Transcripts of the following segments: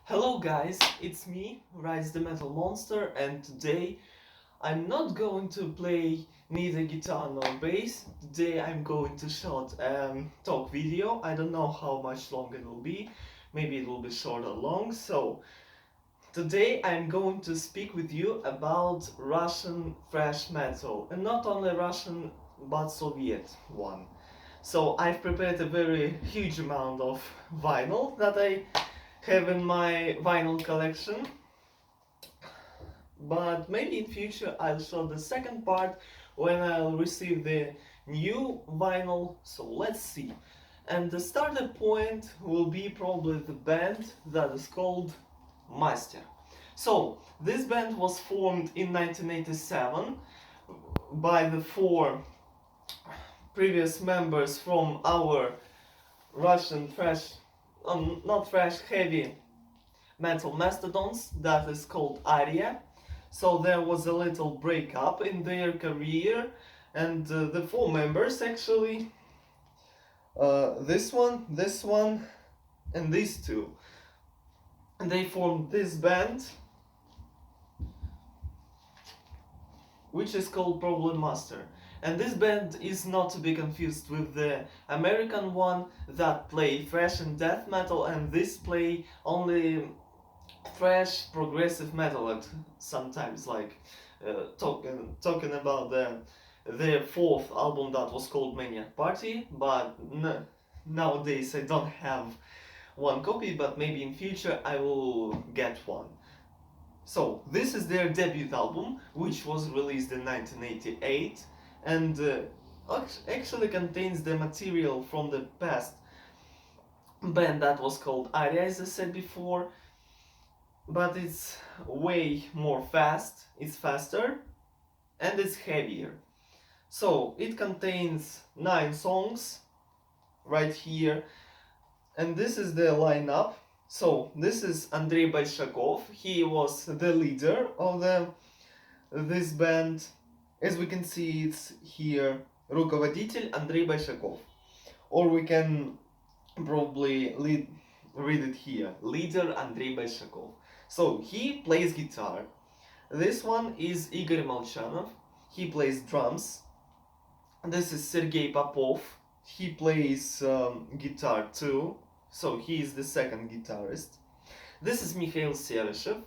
Hello guys, it's me, Rise the Metal Monster, and today I'm not going to play neither guitar nor bass. Today I'm going to shoot talk video. I don't know how much long it will be, maybe it will be short or long. So today I'm going to speak with you about Russian thrash metal, and not only Russian but Soviet one. So I've prepared a very huge amount of vinyl that I have in my vinyl collection, but maybe in future I'll show the second part when I'll receive the new vinyl, so let's see. And the starting point will be probably the band that is called Master. So this band was formed in 1987 by the four previous members from our Russian thrash, not thrash, heavy metal mastodons, that is called Aria. So there was a little breakup in their career, and the four members actually, this one, and these two, and they formed this band, which is called Problem Master. And this band is not to be confused with the American one that play thrash and death metal, and this play only thrash progressive metal, and sometimes like talking about their fourth album that was called Maniac Party, but nowadays I don't have one copy, but maybe in future I will get one. So this is their debut album, which was released in 1988, and actually contains the material from the past band that was called Aria, as I said before, but it's way more fast, it's faster, and it's heavier. So it contains 9 songs right here, and this is the lineup. So this is Andrei Bolshakov, he was the leader of this band. As we can see, it's here, руководитель Андрей Bolshakov, or we can probably read it here, leader Andrei Bolshakov. So he plays guitar. This one is Igor Molchanov, he plays drums. This is Sergei Popov, he plays guitar too, so he is the second guitarist. This is Mikhail Seryshev,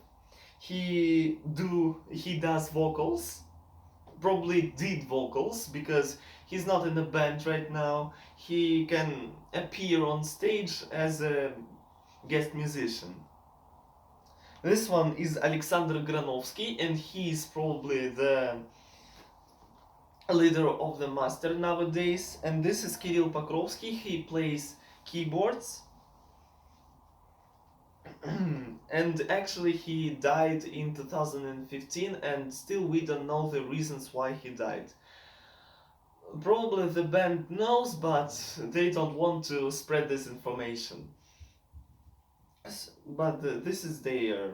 he does vocals, probably did vocals, because he's not in a band right now. He can appear on stage as a guest musician. This one is Alexander Granovsky, and he is probably the leader of the Master nowadays. And this is Kirill Pokrovsky, he plays keyboards. And actually he died in 2015, and still we don't know the reasons why he died. Probably the band knows, but they don't want to spread this information. But this is their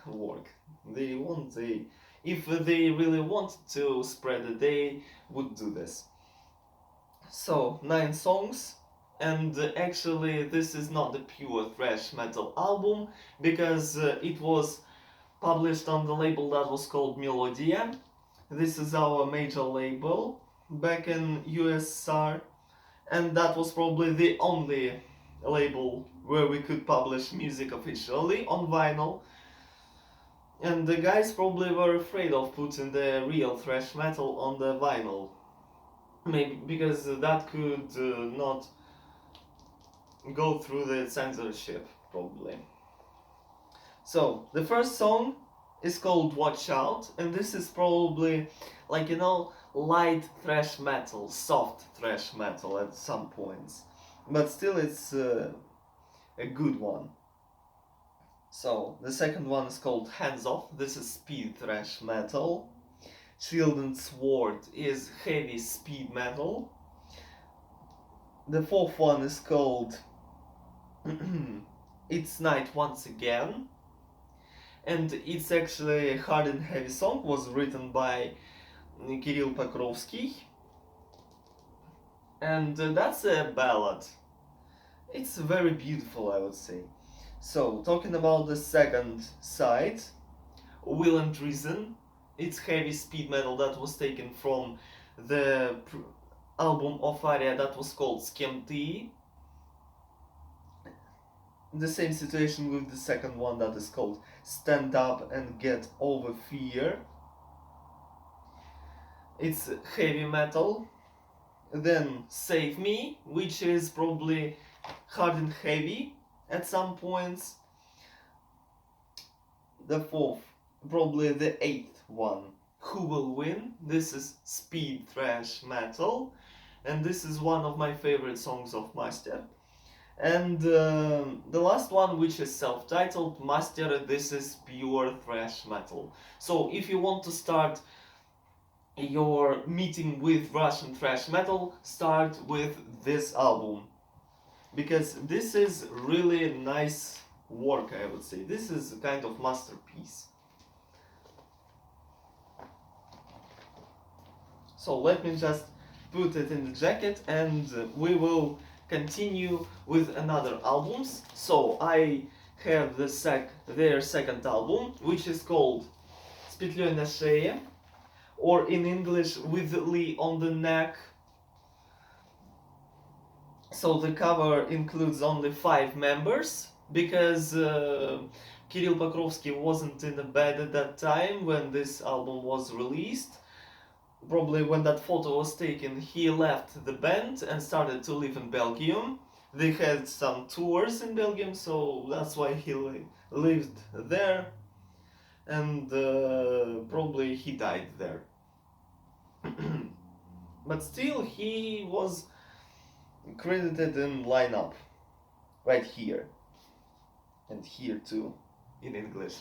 work. If they really want to spread it, they would do this. So 9 songs, and actually this is not a pure thrash metal album, because it was published on the label that was called Melodia. This is our major label back in USSR, and that was probably the only label where we could publish music officially on vinyl. And the guys probably were afraid of putting the real thrash metal on the vinyl, maybe because that could not go through the censorship, probably. So the first song is called Watch Out, and this is probably, like, light thrash metal, soft thrash metal at some points, but still it's a good one. So the second one is called Hands Off, this is speed thrash metal. Shield and Sword is heavy speed metal. The fourth one is called It's Night Once Again, and it's actually a hard and heavy song, was written by Kirill Pokrovsky, and that's a ballad. It's very beautiful, I would say. So, talking about the second side, Will and Reason, it's heavy speed metal that was taken from the album of Aria that was called Skemti. The same situation with the second one that is called Stand Up and Get Over Fear. It's heavy metal. Then Save Me, which is probably hard and heavy at some points. The fourth, probably the eighth one, Who Will Win? This is speed thrash metal, and this is one of my favorite songs of Master. And the last one, which is self-titled Master, this is pure thrash metal. So if you want to start your meeting with Russian thrash metal, start with this album, because this is really nice work, I would say. This is a kind of masterpiece. So let me just put it in the jacket and we will continue with another albums. So I have their second album, which is called С петлей на шее, or in English, With Lee on the Neck. So the cover includes only 5 members, because Kirill Pokrovsky wasn't in the band at that time when this album was released. Probably when that photo was taken, he left the band and started to live in Belgium. They had some tours in Belgium, so that's why he lived there, and probably he died there. But still, he was credited in lineup right here and here too in English.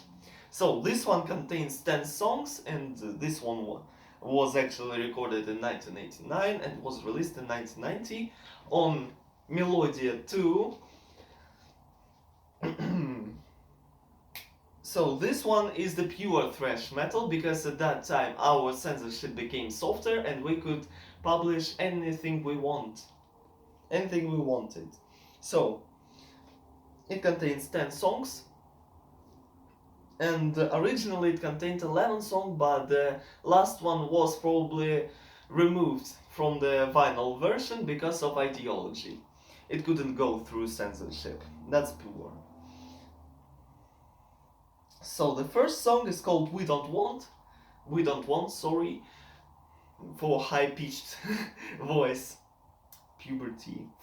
So this one contains 10 songs, and this one was actually recorded in 1989 and was released in 1990 on Melodia 2. So this one is the pure thrash metal, because at that time our censorship became softer and we could publish anything we wanted. So it contains 10 songs, and originally it contained 11 songs, but the last one was probably removed from the vinyl version because of ideology. It couldn't go through censorship. That's pure. So the first song is called We Don't Want, sorry, for high-pitched voice.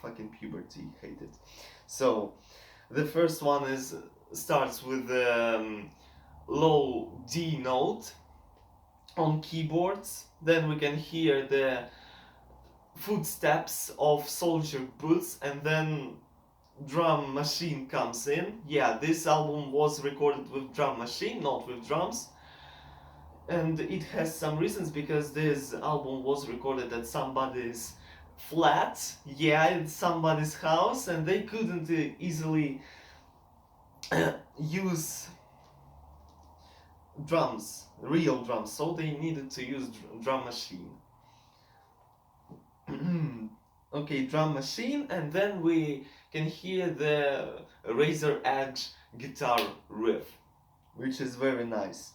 Fucking puberty, hate it. So the first one starts with the low D note on keyboards. Then we can hear the footsteps of soldier boots, and then drum machine comes in. Yeah, this album was recorded with drum machine, not with drums. And it has some reasons, because this album was recorded at somebody's flat, yeah, in somebody's house, and they couldn't easily use drums, real drums, so they needed to use drum machine. Okay, drum machine, and then we can hear the razor edge guitar riff, which is very nice.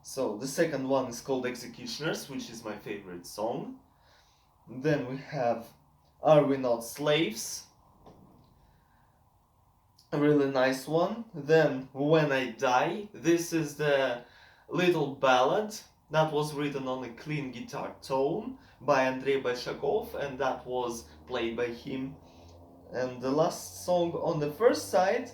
So the second one is called Executioners, which is my favorite song. Then we have Are We Not Slaves, a really nice one. Then When I Die, this is the little ballad that was written on a clean guitar tone by Andrei Bolshakov, and that was played by him. And the last song on the first side,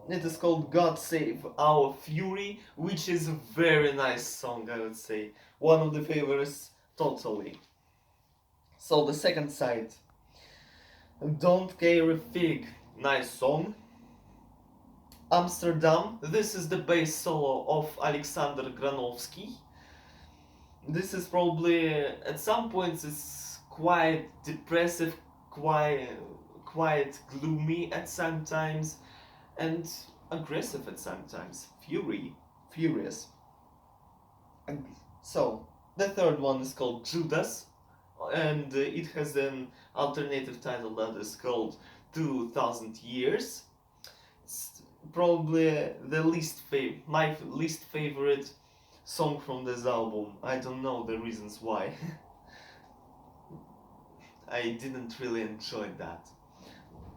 it is called God Save Our Fury, which is a very nice song, I would say. One of the favorites, totally. So the second side, Don't Care a Fig, nice song. Amsterdam, this is the bass solo of Alexander Granovsky. This is probably, at some points, it's quite depressive, quite gloomy at some times, and aggressive at some times. Furious. And so, the third one is called Judas, and it has an alternative title that is called 2000 Years. It's probably my least favorite song from this album. I don't know the reasons why. I didn't really enjoy that.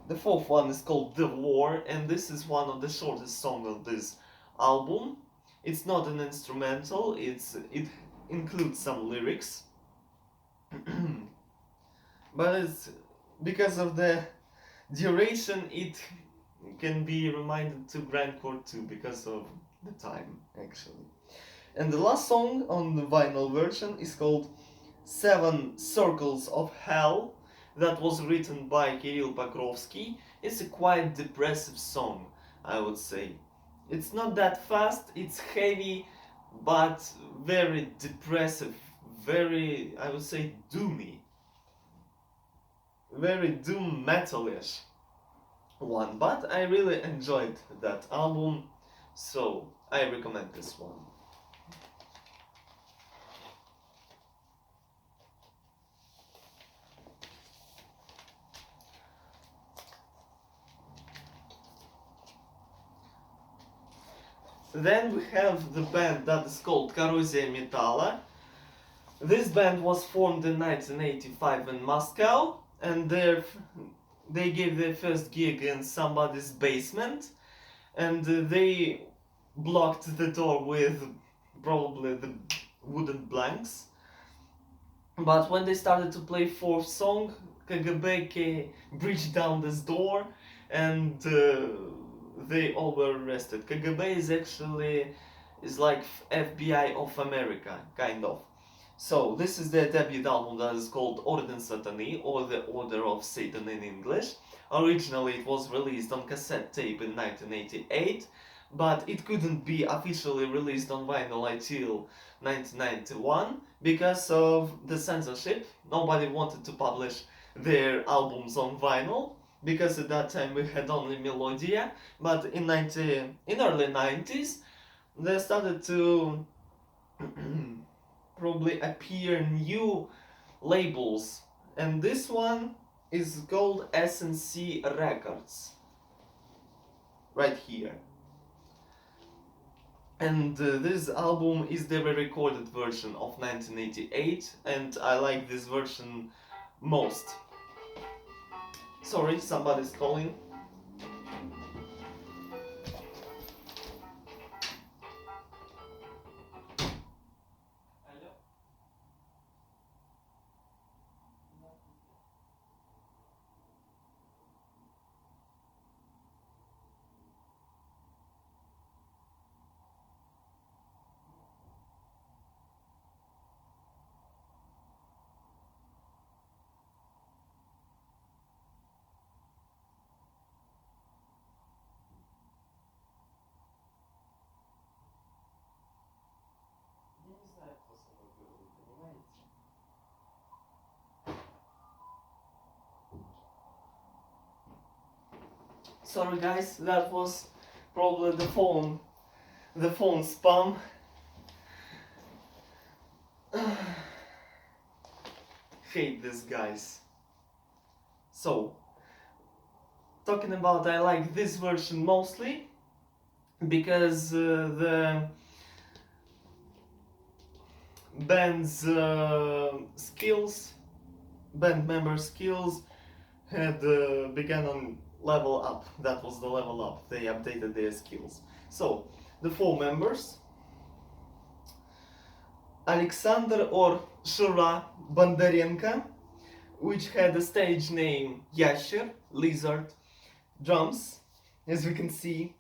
The fourth one is called The War, and this is one of the shortest songs of this album. It's not an instrumental, it includes some lyrics. But it's because of the duration, it can be reminded to grindcore too because of the time, actually. And the last song on the vinyl version is called Seven Circles of Hell, that was written by Kirill Pokrovsky. It's a quite depressive song, I would say. It's not that fast, it's heavy, but very depressive, very, I would say, doomy. Very doom metalish one, but I really enjoyed that album, so I recommend this one. Then we have the band that is called Korrozia Metalla. This band was formed in 1985 in Moscow, and they gave their first gig in somebody's basement, and they blocked the door with probably the wooden blanks. But when they started to play fourth song, KGB breached down this door, and they all were arrested. KGB is like FBI of America, kind of. So this is their debut album that is called Orden Satani, or the Order of Satan in English. Originally it was released on cassette tape in 1988, but it couldn't be officially released on vinyl until 1991 because of the censorship. Nobody wanted to publish their albums on vinyl, because at that time we had only Melodia, but in early 90s there started to probably appear new labels, and this one is called S&C Records, right here. And this album is the re-recorded version of 1988, and I like this version most. Sorry, somebody's calling. Sorry guys, that was probably the phone spam. Hate this, guys. So, talking about, I like this version mostly because the band's band member skills had begun on level up. That was the level up. They updated their skills. So, the four members: Alexander or Shura Bondarenko, which had a stage name Yasher, lizard, drums, as we can see;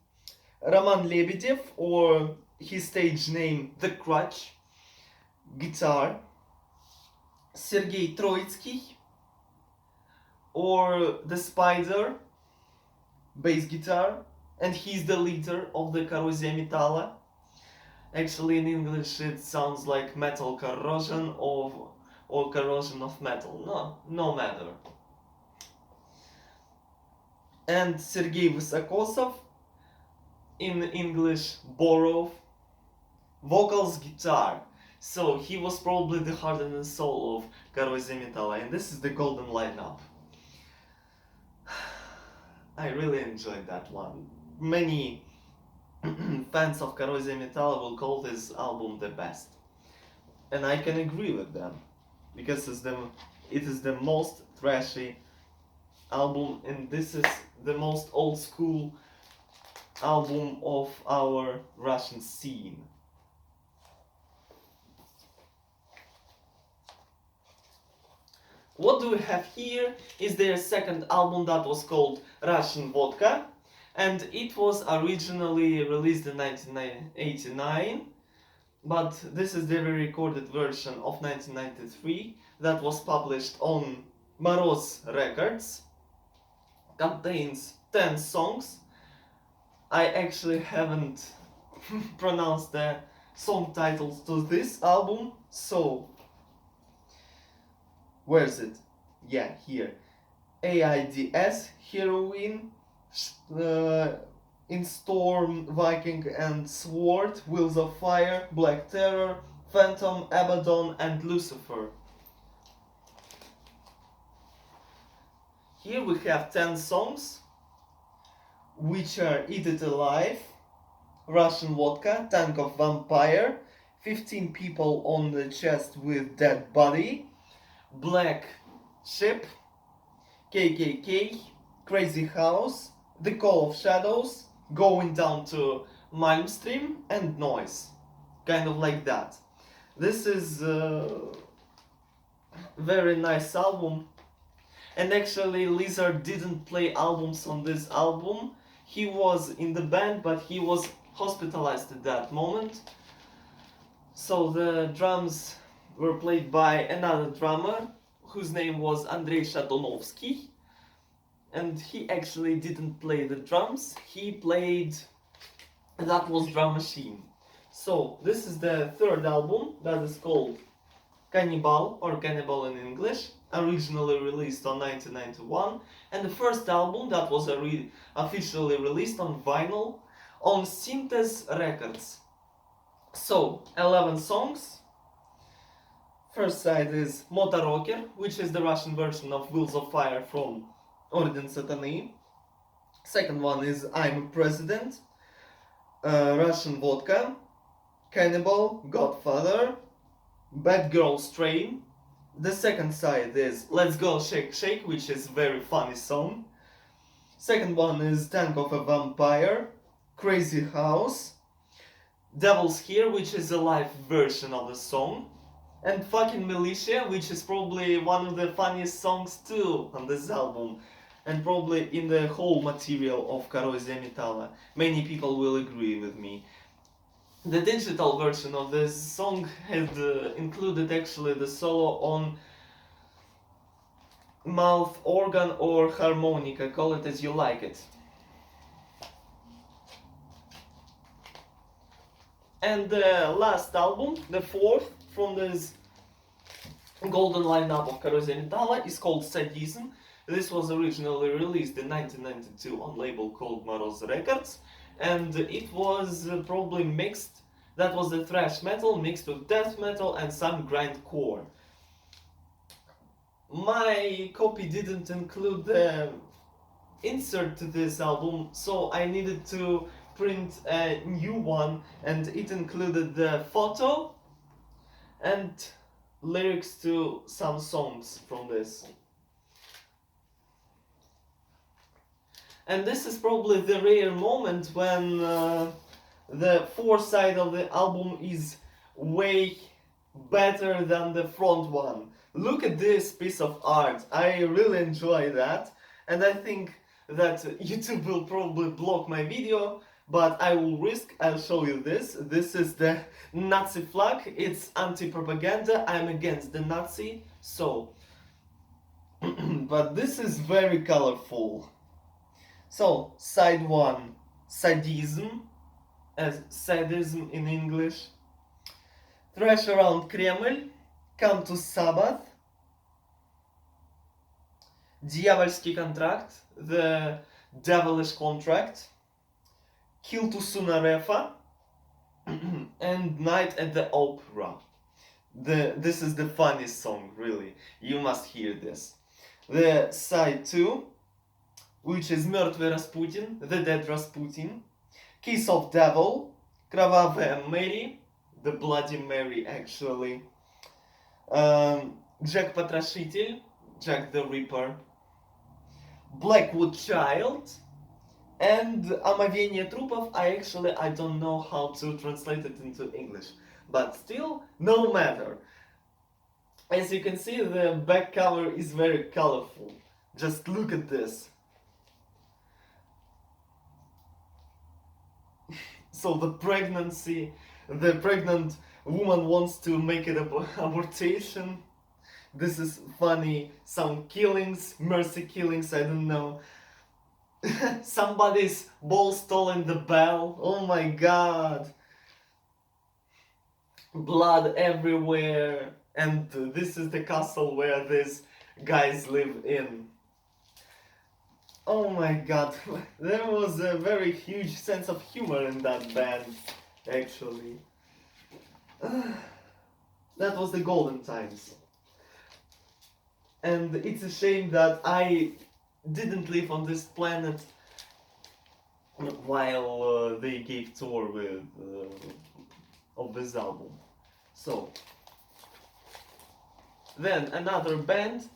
Roman Lebedev, or his stage name The Crutch, guitar; Sergei Troitsky, or The Spider, bass guitar, and he's the leader of the Korrozia Metalla. Actually, in English it sounds like metal corrosion or corrosion of metal. No matter. And Sergei Vysokosov, in English Borov, vocals, guitar. So he was probably the heart and soul of Korrozia Metalla, and this is the golden lineup. I really enjoyed that one. Many fans of Corrosion Metal will call this album the best. And I can agree with them, because it is the most thrashy album, and this is the most old school album of our Russian scene. What do we have here is their second album that was called Russian Vodka, and it was originally released in 1989, but this is the re-recorded version of 1993 that was published on Moroz Records. Contains 10 songs. I actually haven't pronounced the song titles to this album, so where's it? Yeah, here. AIDS, Heroine, In Storm, Viking and Sword, Wheels of Fire, Black Terror, Phantom, Abaddon and Lucifer. Here we have 10 songs, which are Eat It Alive, Russian Vodka, Tank of Vampire, 15 People on the Chest with Dead Body, Black Ship, KKK, Crazy House, The Call of Shadows, Going Down to Malmstream, and Noise. Kind of like that. This is a very nice album. And actually Lizard didn't play albums on this album. He was in the band, but he was hospitalized at that moment. So the drums were played by another drummer, whose name was Andrei Shatonovsky. And he actually didn't play the drums, he played... that was drum machine. So this is the third album that is called Cannibal, or Cannibal in English, originally released on 1991, and the first album that was officially released on vinyl on Synthes Records. So, 11 songs. First side is Motorocker, which is the Russian version of Wheels of Fire from Origin Satany. Second one is I'm President, Russian Vodka, Cannibal, Godfather, Bad Girl Strain. The second side is Let's Go Shake Shake, which is very funny song. Second one is Tank of a Vampire, Crazy House, Devil's Here, which is a live version of the song, and Fucking Militia, which is probably one of the funniest songs too on this album, and probably in the whole material of Corrosion Metal. Many people will agree with me. The digital version of this song had included actually the solo on mouth organ or harmonica, call it as you like it. And the last album, the fourth from this golden lineup of Corrosion Metal, is called Sadism. This was originally released in 1992 on a label called Moroz Records, and it was probably mixed. That was the thrash metal mixed with death metal and some grindcore. My copy didn't include the insert to this album, so I needed to print a new one, and it included the photo and lyrics to some songs from this. And this is probably the rare moment when the foresight of the album is way better than the front one. Look at this piece of art. I really enjoy that, and I think that YouTube will probably block my video, but I will risk, I'll show you this. This is the Nazi flag. It's anti-propaganda. I'm against the Nazi, so but this is very colorful. So, side 1, Sadism, as sadism in English. Thrash Around Kreml, Come to Sabbath, Дьявольский Contract, The Devilish Contract, Kill to Sunarefa, and Night at the Opera. This is the funniest song, really. You must hear this. The side 2, which is Мертвый Rasputin, The Dead Rasputin, Kiss of Devil, Krwawe Mary, the Bloody Mary actually, Jack Потрошитель, Jack the Ripper, Blackwood Child, and Омовение трупов. I don't know how to translate it into English, but still, no matter. As you can see, the back cover is very colorful. Just look at this. So the pregnant woman wants to make an abortion. This is funny. Some killings, mercy killings, I don't know. Somebody's ball stolen the bell. Oh my god. Blood everywhere. And this is the castle where these guys live in. Oh my god, there was a very huge sense of humor in that band, actually. That was the golden times. And it's a shame that I didn't live on this planet while they gave tour with of this album. So, then another band,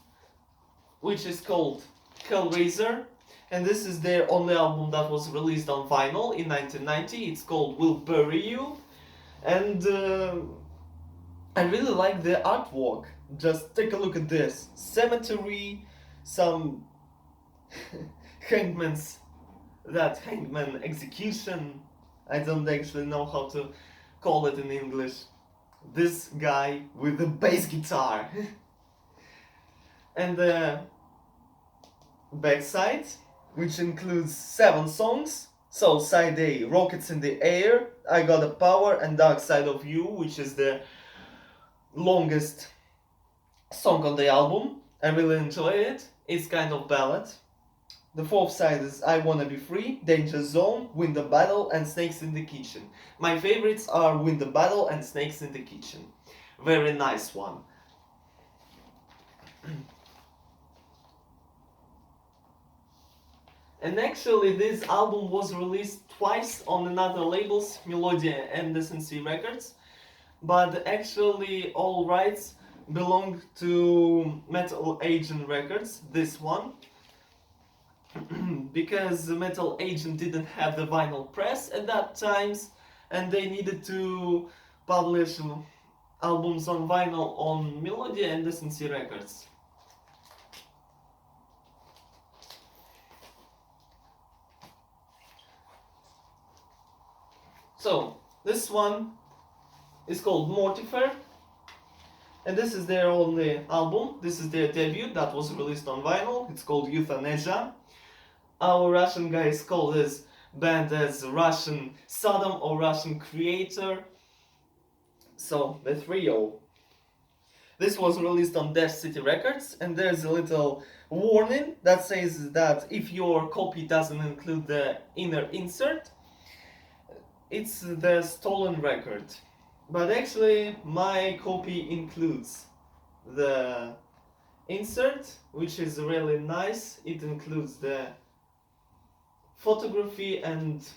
which is called Hellraiser. And this is their only album that was released on vinyl in 1990. It's called We'll Bury You. And I really like the artwork. Just take a look at this. Cemetery, some hangman execution. I don't actually know how to call it in English. This guy with the bass guitar. And the backside, which includes 7 songs. So side A, Rockets in the Air, I Got a Power, and Dark Side of You, which is the longest song on the album. I really enjoy it. It's kind of ballad. The 4th side is I Wanna Be Free, Danger Zone, Win the Battle, and Snakes in the Kitchen. My favorites are Win the Battle and Snakes in the Kitchen. Very nice one. And actually this album was released twice on another labels, Melodia and SNC Records, but actually all rights belong to Metal Agent Records, this one, because Metal Agent didn't have the vinyl press at that times, and they needed to publish albums on vinyl on Melodia and SNC Records. So, this one is called Mortifer, and this is their only album. This is their debut that was released on vinyl. It's called Euthanasia. Our Russian guys call this band as Russian Sodom or Russian Creator. So, the trio. This was released on Dash City Records, and there's a little warning that says that if your copy doesn't include the inner insert, it's the stolen record. But actually my copy includes the insert, which is really nice. It includes the photography and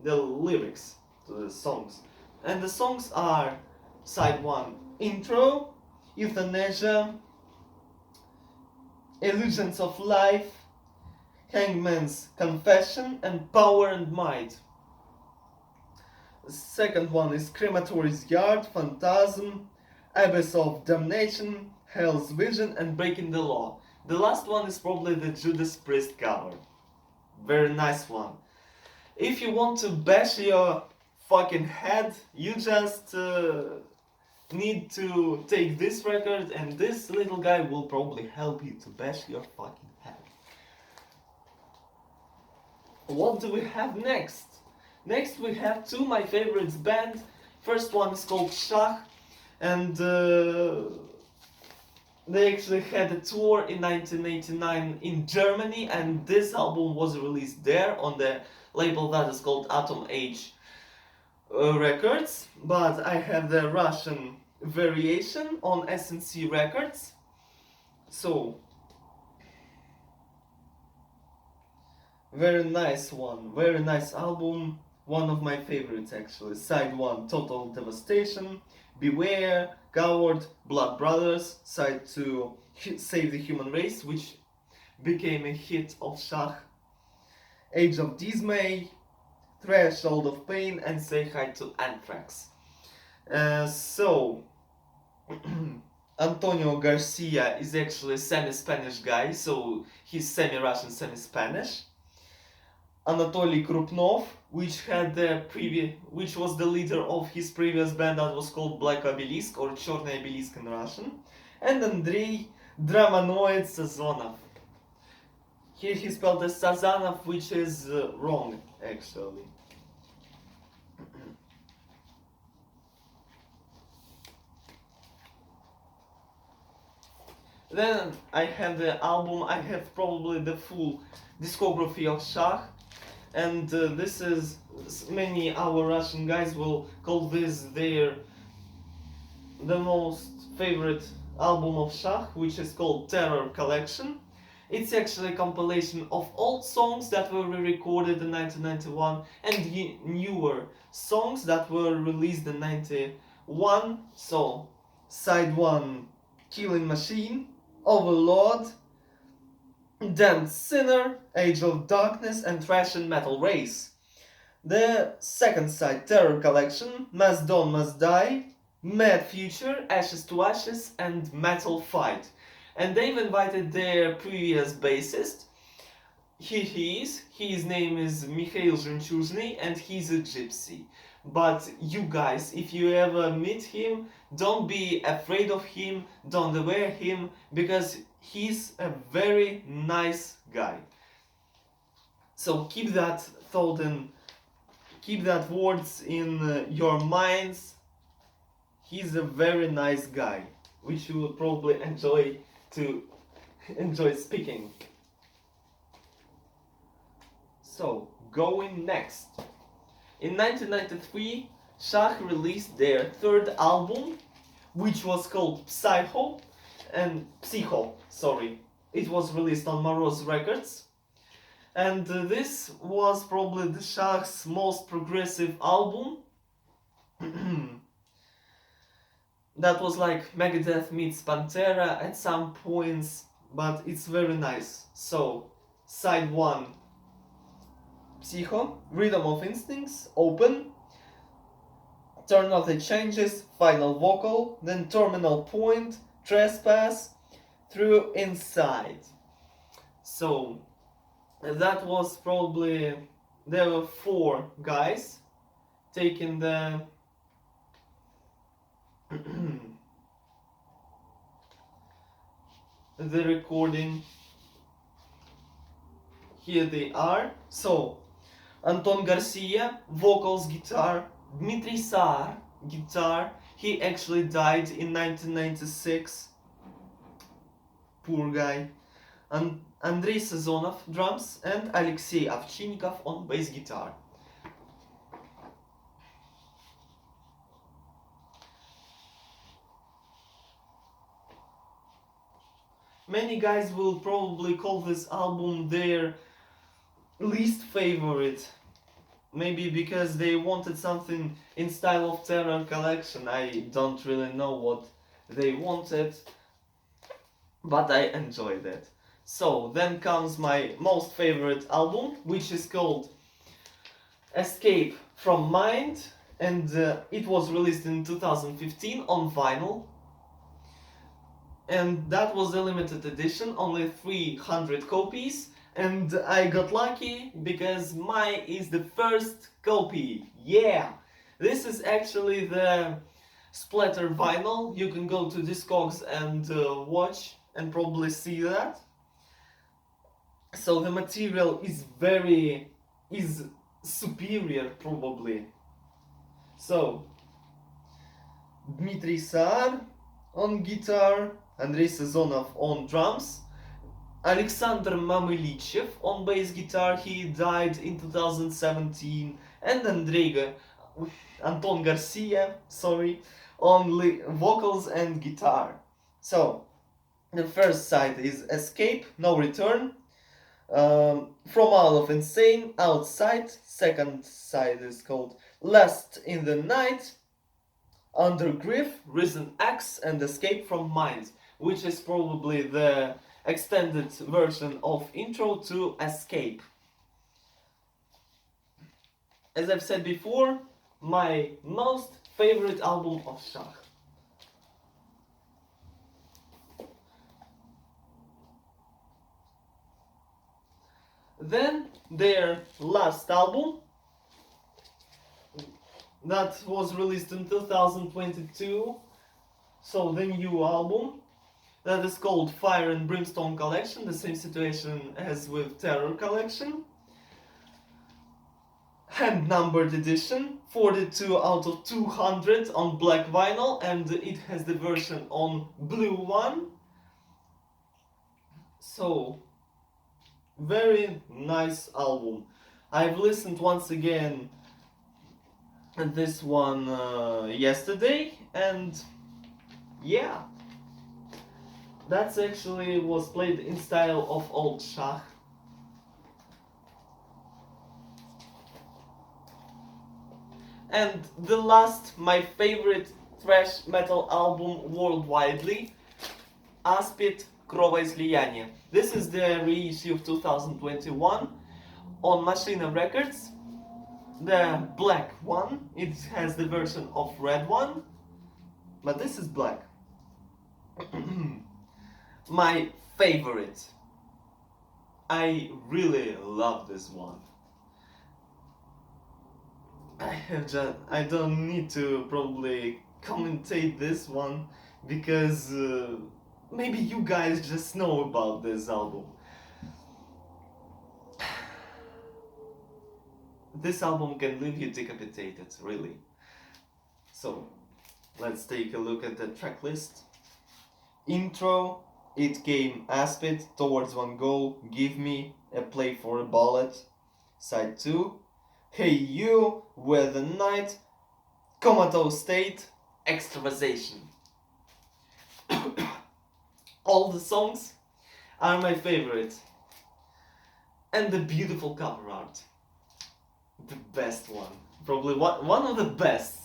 the lyrics to the songs. And the songs are side 1, Intro, Euthanasia, Illusions of Life, Hangman's Confession, and Power and Might. The second one is Crematory's Yard, Phantasm, Abyss of Damnation, Hell's Vision, and Breaking the Law. The last one is probably the Judas Priest cover. Very nice one. If you want to bash your fucking head, you just need to take this record, and this little guy will probably help you to bash your fucking head. What do we have next? Next we have 2 my favorites band. First one is called Schach, and they actually had a tour in 1989 in Germany, and this album was released there on the label that is called Atom Age Records, but I have the Russian variation on SNC Records. So, very nice one, very nice album. one of my favorites actually. Side 1, Total Devastation, Beware, Coward, Blood Brothers. Side 2, Save the Human Race, which became a hit of Shah. Age of Dismay, Threshold of Pain, and Say Hi to Anthrax. So, Antonio Garcia is actually a semi-Spanish guy, so he's semi-Russian, semi-Spanish. Anatoly Krupnov, which was the leader of his previous band that was called Black Obelisk or Черный Obelisk in Russian, and Andrei Dramanoid Sazonov. Here he spelled as Sazanov, which is wrong actually. Then I have the album, I have probably the full discography of Shah, and this is, many our Russian guys will call this the most favorite album of Shah, which is called Terror Collection. It's actually a compilation of old songs that were re-recorded in 1991 and newer songs that were released in 91. So, side 1, Killing Machine, Overlord, Damned Sinner, Age of Darkness, and Russian Metal Race. The second side, Terror Collection, Mass Dawn Must Die, Mad Future, Ashes to Ashes, and Metal Fight. And they've invited their previous bassist. Here he is. His name is Mikhail Zhemchuzhny, and he's a gypsy. But you guys, if you ever meet him, don't be afraid of him, don't aware him, because he's a very nice guy. So keep that thought and keep that words in your minds. He's a very nice guy, which you will probably enjoy speaking. So, going next. In 1993, Shah released their third album, which was called Psycho. It was released on Moroz Records. And this was probably the Shah's most progressive album. That was like Megadeth meets Pantera at some points, but it's very nice. So, side 1, Psycho, Rhythm of Instincts, Open, Turn Off the Changes, Final Vocal, then Terminal Point, Trespass, Through Inside. So, that was probably, there were 4 guys taking the the recording. Here they are. So, Anton Garcia, vocals, guitar, Dmitry Saar, guitar. He actually died in 1996. Poor guy. Andrei Sazonov, drums, and Alexei Ovchinnikov on bass guitar. Many guys will probably call this album their least favorite. Maybe because they wanted something in style of Terror Collection. I don't really know what they wanted, but I enjoyed it. So, then comes my most favorite album, which is called Escape from Mind, and it was released in 2015 on vinyl. And that was a limited edition, only 300 copies, and I got lucky because mine is the first copy. Yeah! This is actually the splatter vinyl. You can go to Discogs and watch and probably see that. So the material is superior probably. So, Dmitry Saar on guitar, Andrei Sazonov on drums, Alexander Mamylichev on bass guitar, he died in 2017, and Anton Garcia, on vocals and guitar. So, the first side is Escape, No Return, From Out of Insane, Outside, second side is called Last in the Night, Under Grief, Risen X, and Escape from Mind, which is probably the extended version of intro to Escape. As I've said before, my most favorite album of Shach. Then their last album, that was released in 2022, so the new album, that is called Fire and Brimstone Collection, the same situation as with Terror Collection. Hand numbered edition, 42 out of 200 on black vinyl, and it has the version on blue one. So, very nice album. I've listened once again this one yesterday, and yeah, that's actually was played in style of old Shach. And the last, my favorite thrash metal album worldwidely, Aspid Кровоизлияние. This is the reissue of 2021 on Machina Records. The black one, it has the version of red one, but this is black. My favorite. I really love this one. I don't need to probably commentate this one because maybe you guys just know about this album. This album can leave you decapitated, really. So, let's take a look at the track list. Intro, It Came Aspid, Towards One Goal, Give Me, A Play for a Bullet. Side 2, Hey You, Where the Night, Comatose State, Extravasation. All the songs are my favorite. And the beautiful cover art. The best one. Probably one of the best.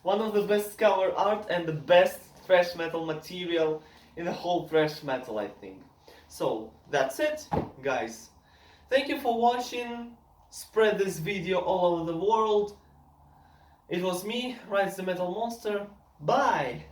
One of the best cover art and the best thrash metal material in the whole thrash metal, I think. So, that's it, guys. Thank you for watching. Spread this video all over the world. It was me, Rise the Metal Monster. Bye!